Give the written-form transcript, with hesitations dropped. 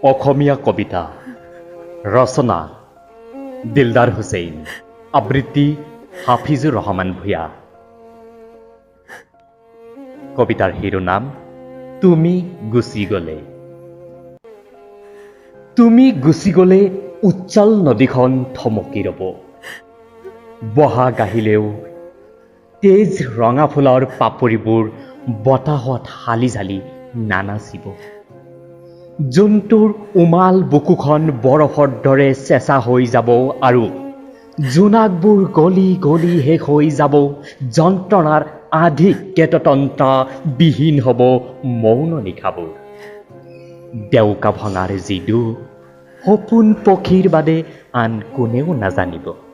অসমীয়া কবিতা ৰচনা দিলদাৰ হুছেইন, আবৃত্তি হাফিজুৰ ৰহমান ভূঞা। কবিতাৰ শিৰোনাম তুমি গুচি গ'লে। তুমি গুচি গ'লে উজ্জ্বল নদীখন থমকি ৰ'ব। বহাগ আহিলেও তেজ ৰঙা ফুলৰ পাপৰিবোৰ বতাহত হালি জালি নানাচিব। জোনটোৰ উমাল বুকুখন বৰফৰ দৰে চেঁচা হৈ যাব আৰু জোনাকবোৰ গলি গলি শেষ হৈ যাব। যন্ত্ৰণাৰ আধিক্যতন্ত্ৰ বিহীন হ'ব মৌন নিশাবোৰ। ডেউকা ভঙাৰ যি দুখ সপোন পক্ষীৰ বাদে আন কোনেও নাজানিব।